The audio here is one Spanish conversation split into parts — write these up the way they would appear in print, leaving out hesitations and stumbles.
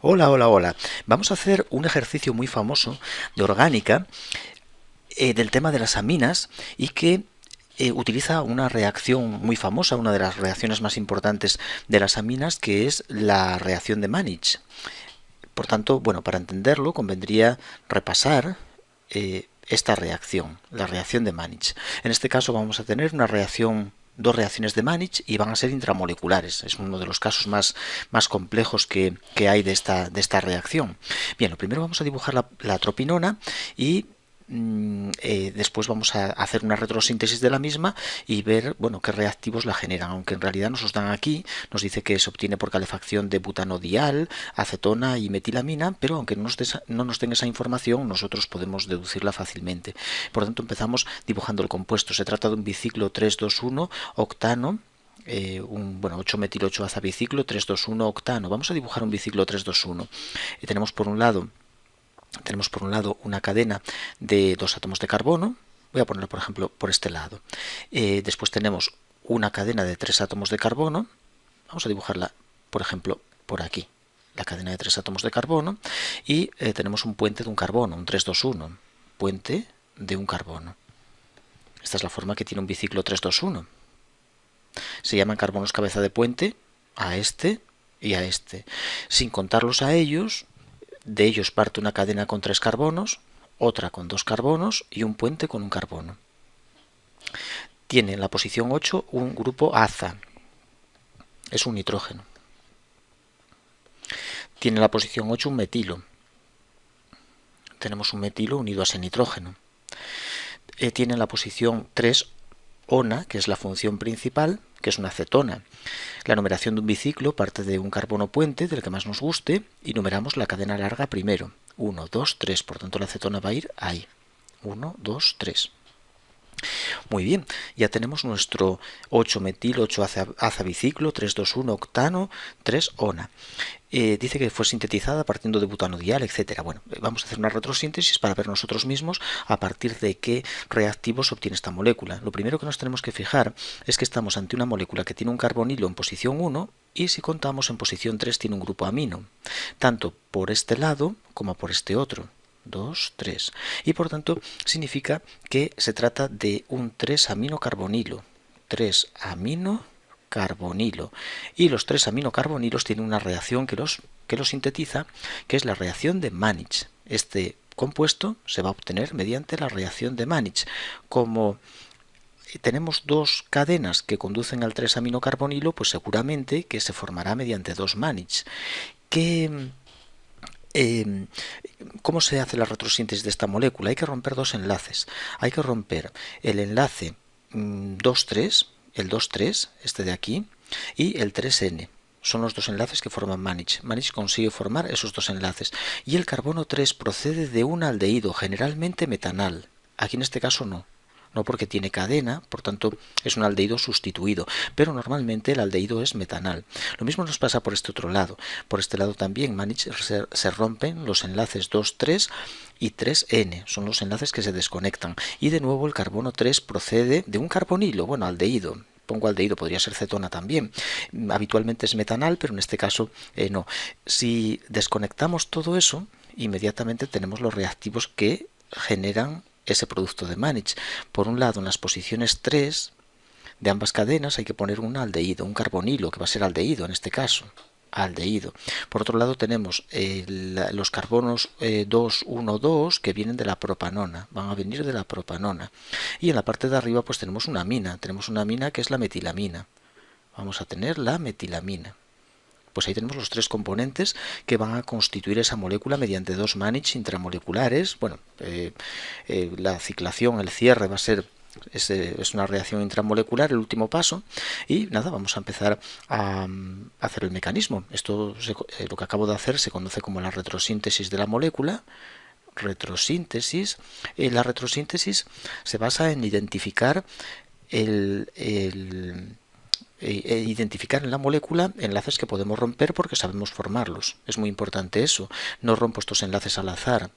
Hola, hola, hola. Vamos a hacer un ejercicio muy famoso de orgánica del tema de las aminas y que utiliza una reacción muy famosa, una de las reacciones más importantes de las aminas, que es la reacción de Mannich. Por tanto, bueno, para entenderlo convendría repasar esta reacción, la reacción de Mannich. En este caso vamos a tener dos reacciones de Mannich y van a ser intramoleculares. Es uno de los casos más complejos que hay de esta reacción. Bien, lo primero vamos a dibujar la tropinona y después vamos a hacer una retrosíntesis de la misma y ver, bueno, qué reactivos la generan, aunque en realidad nos los dan aquí, nos dice que se obtiene por calefacción de butanodial, acetona y metilamina, pero aunque no nos den esa información, nosotros podemos deducirla fácilmente. Por lo tanto, empezamos dibujando el compuesto. Se trata de un biciclo 3,2,1 octano, 8-metil-8-azabiciclo 3,2,1 octano. Vamos a dibujar un biciclo 3,2,1. Tenemos por un lado una cadena de dos átomos de carbono. Voy a ponerlo, por ejemplo, por este lado. Después tenemos una cadena de tres átomos de carbono. Vamos a dibujarla, por ejemplo, por aquí. La cadena de tres átomos de carbono. Y tenemos un puente de un carbono, un 3,2,1. Puente de un carbono. Esta es la forma que tiene un biciclo 3,2,1. Se llaman carbonos cabeza de puente a este y a este. Sin contarlos a ellos, de ellos parte una cadena con tres carbonos, otra con dos carbonos y un puente con un carbono. Tiene en la posición 8 un grupo aza, es un nitrógeno. Tiene en la posición 8 un metilo. Tenemos un metilo unido a ese nitrógeno. Tiene en la posición 3 ona, que es la función principal, que es una acetona. La numeración de un biciclo parte de un carbono puente, del que más nos guste, y numeramos la cadena larga primero. 1, 2, 3. Por tanto, la acetona va a ir ahí. 1, 2, 3. Muy bien, ya tenemos nuestro 8-metil, 8-azabiciclo, 3,2,1 octano, 3 ona. Dice que fue sintetizada partiendo de butanodial, etc. Bueno, vamos a hacer una retrosíntesis para ver nosotros mismos a partir de qué reactivos obtiene esta molécula. Lo primero que nos tenemos que fijar es que estamos ante una molécula que tiene un carbonilo en posición 1 y si contamos en posición 3 tiene un grupo amino, tanto por este lado como por este otro. 2, 3. Y por tanto significa que se trata de un 3-aminocarbonilo. 3-aminocarbonilo. Y los 3-aminocarbonilos tienen una reacción que los sintetiza, que es la reacción de Mannich. Este compuesto se va a obtener mediante la reacción de Mannich. Como tenemos dos cadenas que conducen al 3-aminocarbonilo, pues seguramente que se formará mediante dos Mannich. ¿Cómo se hace la retrosíntesis de esta molécula? Hay que romper dos enlaces. Hay que romper el enlace 2,3, el 2,3, este de aquí, y el 3N. Son los dos enlaces que forman Mannich. Mannich consigue formar esos dos enlaces. Y el carbono 3 procede de un aldehído, generalmente metanal. Aquí en este caso no. No porque tiene cadena, por tanto es un aldehído sustituido, pero normalmente el aldehído es metanal. Lo mismo nos pasa por este otro lado. Por este lado también Mannich se rompen los enlaces 2,3 y 3N, son los enlaces que se desconectan. Y de nuevo el carbono 3 procede de un carbonilo, bueno, aldehído. Pongo aldehído, podría ser cetona también. Habitualmente es metanal, pero en este caso no. Si desconectamos todo eso, inmediatamente tenemos los reactivos que generan ese producto de Mannich. Por un lado, en las posiciones 3 de ambas cadenas hay que poner un aldehído, un carbonilo, que va a ser aldehído en este caso. Aldehído. Por otro lado tenemos los carbonos 2, 1, 2 que vienen de la propanona, van a venir de la propanona. Y en la parte de arriba pues tenemos una amina que es la metilamina. Vamos a tener la metilamina. Pues ahí tenemos los tres componentes que van a constituir esa molécula mediante dos Mannich intramoleculares. Bueno, la ciclación, el cierre va a ser es una reacción intramolecular, el último paso, y nada, vamos a empezar a hacer el mecanismo. Esto, lo que acabo de hacer, se conoce como la retrosíntesis de la molécula. Retrosíntesis. La retrosíntesis se basa en identificar el identificar en la molécula enlaces que podemos romper porque sabemos formarlos. Es muy importante eso. No rompo estos enlaces al azar.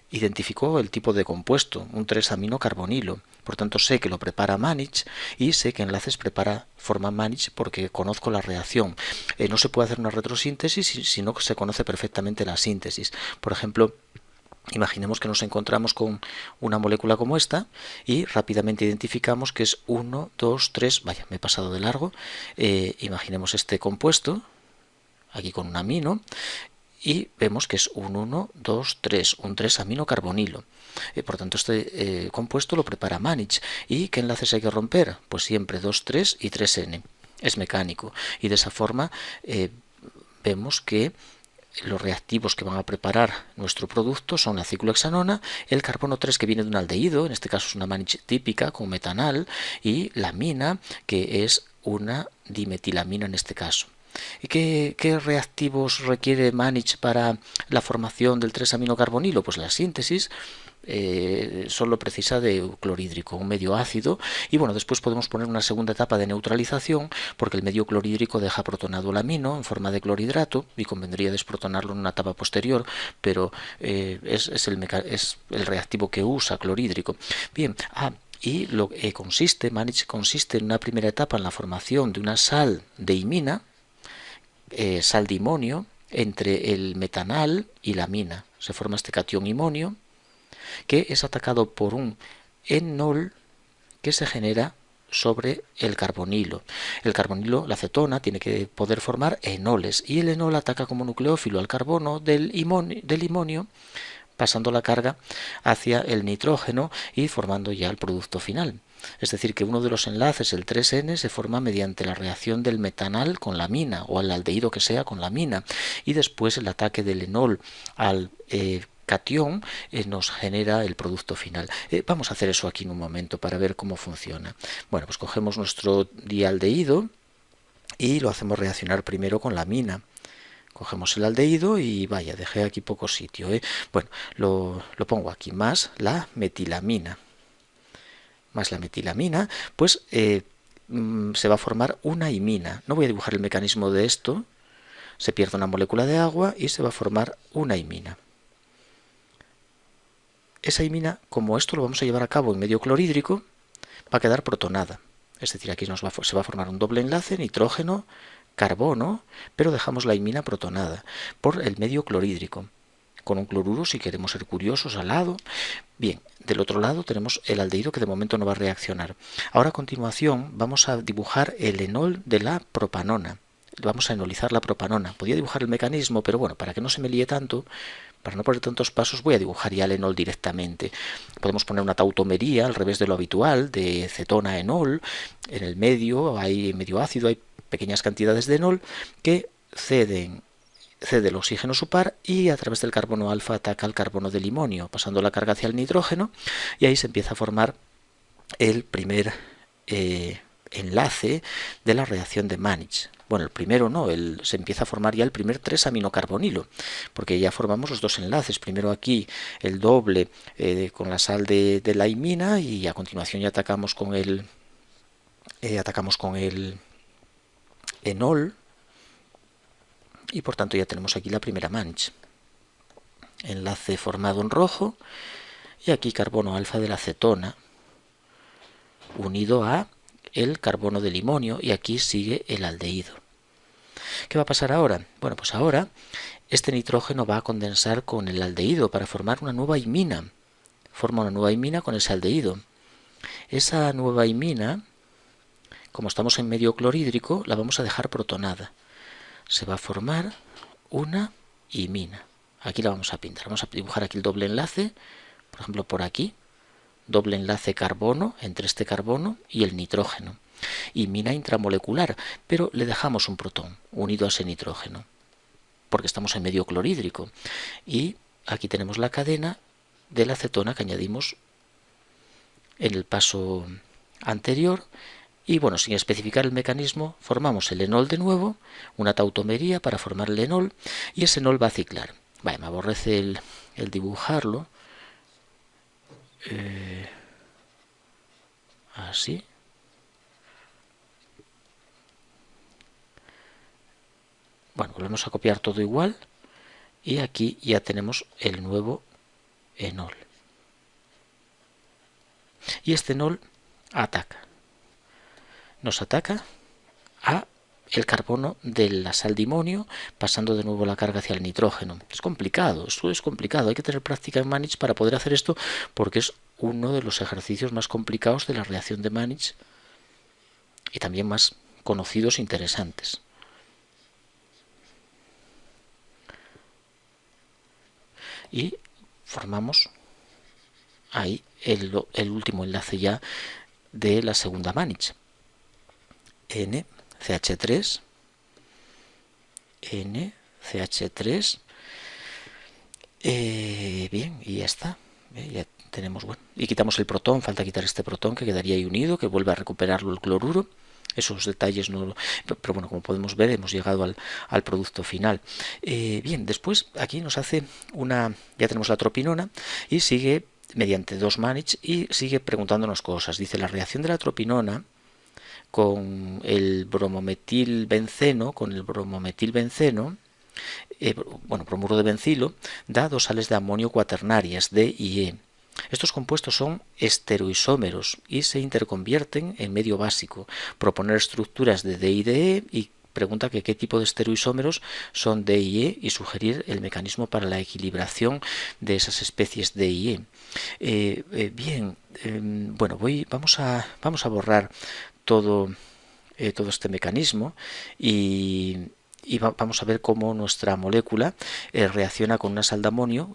Identificó el tipo de compuesto, un 3-aminocarbonilo. Por tanto, sé que lo prepara Mannich y sé qué enlaces forma Mannich porque conozco la reacción. No se puede hacer una retrosíntesis si no se conoce perfectamente la síntesis. Por ejemplo, imaginemos que nos encontramos con una molécula como esta y rápidamente identificamos que es 1, 2, 3, vaya, me he pasado de largo. Imaginemos este compuesto, aquí con un amino, y vemos que es un 1, 2, 3, un 3-aminocarbonilo. Por tanto, este compuesto lo prepara Mannich. ¿Y qué enlaces hay que romper? Pues siempre 2, 3 y 3N. Es mecánico. Y de esa forma vemos que los reactivos que van a preparar nuestro producto son la ciclohexanona, el carbono 3 que viene de un aldehído, en este caso es una Mannich típica con metanal, y la amina que es una dimetilamina en este caso. ¿Y qué reactivos requiere Mannich para la formación del 3-aminocarbonilo? Pues la síntesis solo precisa de clorhídrico, un medio ácido, y bueno, después podemos poner una segunda etapa de neutralización porque el medio clorhídrico deja protonado el amino en forma de clorhidrato y convendría desprotonarlo en una etapa posterior, pero es el reactivo que usa clorhídrico. Bien, y lo que Mannich consiste en una primera etapa en la formación de una sal de imina, sal de imonio, entre el metanal y la amina. Se forma este catión imonio que es atacado por un enol que se genera sobre el carbonilo. El carbonilo, la acetona, tiene que poder formar enoles y el enol ataca como nucleófilo al carbono del imonio, pasando la carga hacia el nitrógeno y formando ya el producto final. Es decir, que uno de los enlaces, el 3N, se forma mediante la reacción del metanal con la amina o al aldehído que sea con la amina, y después el ataque del enol al catión nos genera el producto final. Vamos a hacer eso aquí en un momento para ver cómo funciona. Bueno, pues cogemos nuestro dialdehído y lo hacemos reaccionar primero con la amina. Cogemos el aldehído y vaya, dejé aquí poco sitio. Bueno, lo pongo aquí, más la metilamina. Más la metilamina, pues se va a formar una imina. No voy a dibujar el mecanismo de esto. Se pierde una molécula de agua y se va a formar una imina. Esa imina, como esto lo vamos a llevar a cabo en medio clorhídrico, va a quedar protonada. Es decir, aquí se va a formar un doble enlace, nitrógeno, carbono, pero dejamos la imina protonada por el medio clorhídrico, con un cloruro, si queremos ser curiosos, al lado. Bien, del otro lado tenemos el aldehído que de momento no va a reaccionar. Ahora a continuación vamos a dibujar el enol de la propanona. Vamos a enolizar la propanona. Podía dibujar el mecanismo, pero bueno, para que no se me líe tanto, para no poner tantos pasos, voy a dibujar ya el enol directamente. Podemos poner una tautomería al revés de lo habitual, de cetona a enol. En el medio hay medio ácido, hay pequeñas cantidades de enol que cede el oxígeno su par y a través del carbono alfa ataca al carbono del imonio, pasando la carga hacia el nitrógeno, y ahí se empieza a formar el primer enlace de la reacción de Mannich. Bueno, el primero no, se empieza a formar ya el primer 3-aminocarbonilo, porque ya formamos los dos enlaces. Primero aquí el doble con la sal de la imina y a continuación ya atacamos con el enol y por tanto ya tenemos aquí la primera Mannich. Enlace formado en rojo y aquí carbono alfa de la acetona unido a el carbono del imonio y aquí sigue el aldehído. ¿Qué va a pasar ahora? Bueno, pues ahora este nitrógeno va a condensar con el aldehído para formar una nueva imina. Forma una nueva imina con ese aldehído. Esa nueva imina, como estamos en medio clorhídrico, la vamos a dejar protonada. Se va a formar una imina. Aquí la vamos a pintar. Vamos a dibujar aquí el doble enlace, por ejemplo por aquí. Doble enlace carbono entre este carbono y el nitrógeno. Imina intramolecular, pero le dejamos un protón unido a ese nitrógeno, porque estamos en medio clorhídrico. Y aquí tenemos la cadena de la acetona que añadimos en el paso anterior. Y bueno, sin especificar el mecanismo, formamos el enol de nuevo, una tautomería para formar el enol, y ese enol va a ciclar. Vale, me aborrece el dibujarlo. Así. Bueno, volvemos a copiar todo igual y aquí ya tenemos el nuevo enol. Y este enol nos ataca a el carbono de la sal de amonio, pasando de nuevo la carga hacia el nitrógeno. Es complicado, esto es complicado, hay que tener práctica en Mannich para poder hacer esto, porque es uno de los ejercicios más complicados de la reacción de Mannich y también más conocidos e interesantes. Y formamos ahí el último enlace ya de la segunda Mannich. NCH3, NCH3, bien, y ya está. Ya tenemos, bueno, y quitamos el protón, falta quitar este protón que quedaría ahí unido, que vuelve a recuperarlo el cloruro. Esos detalles no, pero bueno, como podemos ver, hemos llegado al producto final. Bien, después aquí nos hace ya tenemos la tropinona y sigue mediante 2 Mannich y sigue preguntándonos cosas. Dice, la reacción de la tropinona con el bromometilbenceno, bromuro de bencilo, da 2 sales de amonio cuaternarias, D y E. Estos compuestos son esteroisómeros y se interconvierten en medio básico. Proponer estructuras de D y de E y pregunta que qué tipo de esteroisómeros son D y E y sugerir el mecanismo para la equilibración de esas especies D y E. Bien, bueno, vamos a borrar todo este mecanismo y vamos a ver cómo nuestra molécula reacciona con una sal de amonio,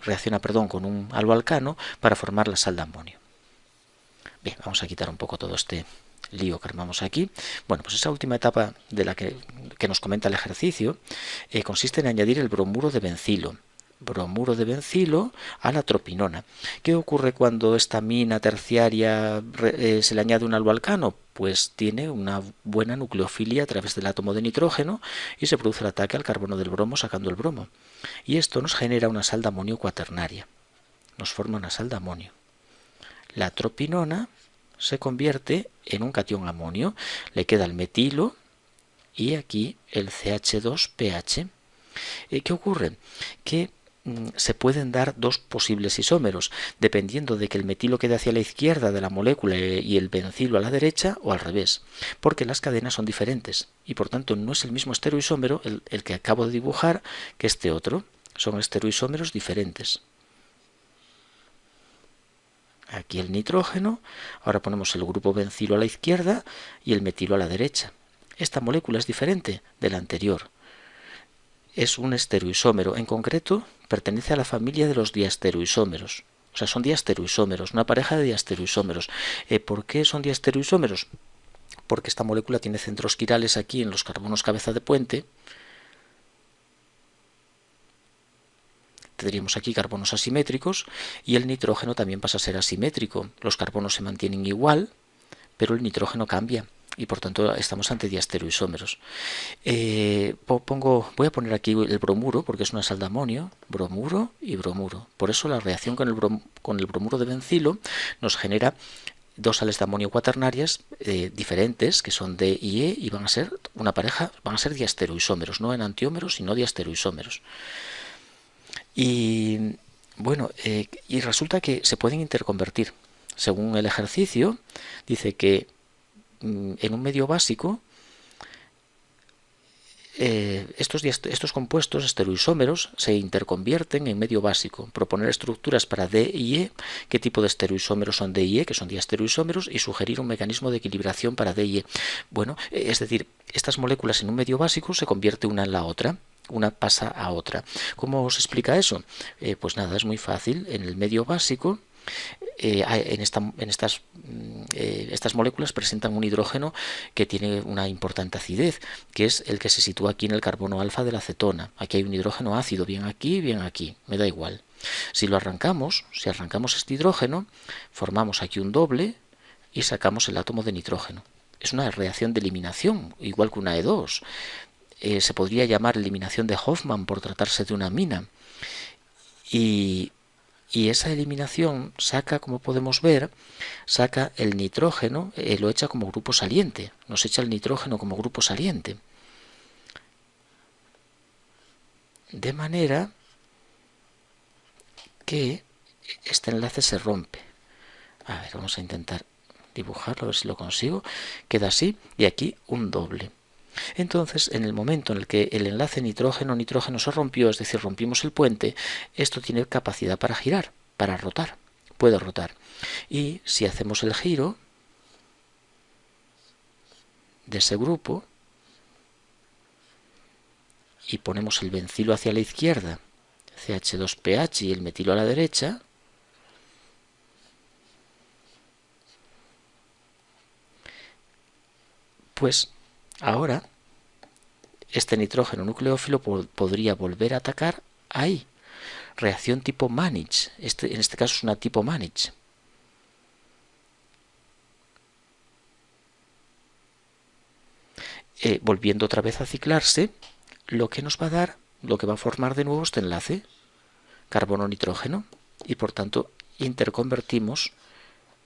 con un haloalcano para formar la sal de amonio. Bien, vamos a quitar un poco todo este lío que armamos aquí. Bueno, pues esa última etapa de la que nos comenta el ejercicio consiste en añadir el bromuro de bencilo. Bromuro de bencilo a la tropinona. ¿Qué ocurre cuando esta mina terciaria se le añade un haloalcano? Pues tiene una buena nucleofilia a través del átomo de nitrógeno y se produce el ataque al carbono del bromo sacando el bromo. Y esto nos genera una sal de amonio cuaternaria. Nos forma una sal de amonio. La tropinona se convierte en un catión amonio. Le queda el metilo y aquí el CH2PH. ¿Qué ocurre? Que se pueden dar 2 posibles isómeros, dependiendo de que el metilo quede hacia la izquierda de la molécula y el bencilo a la derecha, o al revés, porque las cadenas son diferentes y por tanto no es el mismo estereoisómero el que acabo de dibujar que este otro. Son estereoisómeros diferentes. Aquí el nitrógeno, ahora ponemos el grupo bencilo a la izquierda y el metilo a la derecha. Esta molécula es diferente de la anterior. Es un estereoisómero, en concreto pertenece a la familia de los diastereoisómeros. O sea, son diastereoisómeros, una pareja de diastereoisómeros. ¿Por qué son diastereoisómeros? Porque esta molécula tiene centros quirales aquí en los carbonos cabeza de puente. Tendríamos aquí carbonos asimétricos y el nitrógeno también pasa a ser asimétrico. Los carbonos se mantienen igual, pero el nitrógeno cambia. Y por tanto estamos ante diastereoisómeros. Voy a poner aquí el bromuro porque es una sal de amonio, bromuro y bromuro. Por eso la reacción con el bromuro de bencilo nos genera 2 sales de amonio cuaternarias diferentes, que son D y E, y van a ser una pareja, van a ser diastereoisómeros, no enantiómeros, sino diastereoisómeros. Y bueno, y resulta que se pueden interconvertir. Según el ejercicio, dice que en un medio básico estos compuestos estereoisómeros se interconvierten en medio básico. Proponer estructuras para D y E, qué tipo de estereoisómeros son D y E, que son diastereoisómeros, y sugerir un mecanismo de equilibración para D y E. Bueno, es decir, estas moléculas en un medio básico se convierte una en la otra. Una pasa a otra. ¿Cómo se explica eso? Pues nada, es muy fácil. En el medio básico estas moléculas presentan un hidrógeno que tiene una importante acidez, que es el que se sitúa aquí en el carbono alfa de la acetona. Aquí hay un hidrógeno ácido, bien aquí, me da igual. Si arrancamos este hidrógeno, formamos aquí un doble y sacamos el átomo de nitrógeno. Es una reacción de eliminación, igual que una E2. Se podría llamar eliminación de Hofmann por tratarse de una amina. Y esa eliminación saca, como podemos ver, saca el nitrógeno, lo echa como grupo saliente. Nos echa el nitrógeno como grupo saliente. de manera que este enlace se rompe. A ver, vamos a intentar dibujarlo, a ver si lo consigo. Queda así, y aquí un doble. Entonces, en el momento en el que el enlace nitrógeno-nitrógeno se rompió, es decir, rompimos el puente, esto tiene capacidad para girar, para rotar, puede rotar. Y si hacemos el giro de ese grupo y ponemos el bencilo hacia la izquierda, CH2PH y el metilo a la derecha, pues ahora este nitrógeno nucleófilo podría volver a atacar ahí. Reacción tipo Mannich. En este caso es una tipo Mannich. Volviendo otra vez a ciclarse, lo que nos va a dar, lo que va a formar de nuevo este enlace, carbono-nitrógeno, y por tanto interconvertimos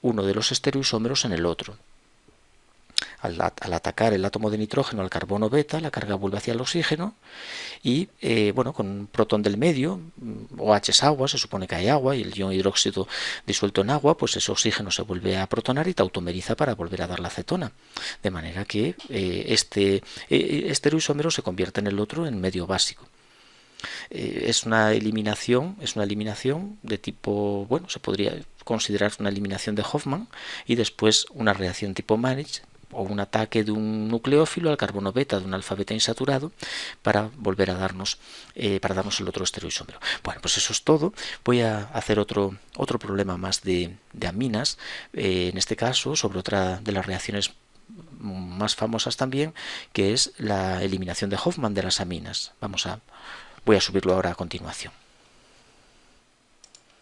uno de los estereoisómeros en el otro. Al atacar el átomo de nitrógeno al carbono beta, la carga vuelve hacia el oxígeno y, bueno, con un protón del medio, OH es agua, se supone que hay agua, y el ion hidróxido disuelto en agua, pues ese oxígeno se vuelve a protonar y tautomeriza para volver a dar la acetona. De manera que este estereoisómero se convierte en el otro en medio básico. Es una eliminación de tipo, bueno, se podría considerar una eliminación de Hofmann y después una reacción tipo Mannich o un ataque de un nucleófilo al carbono beta de un alfa beta insaturado para volver a darnos el otro estereoisómero. Bueno, pues eso es todo. Voy a hacer otro problema más de aminas, en este caso sobre otra de las reacciones más famosas también, que es la eliminación de Hofmann de las aminas. Voy a subirlo ahora a continuación.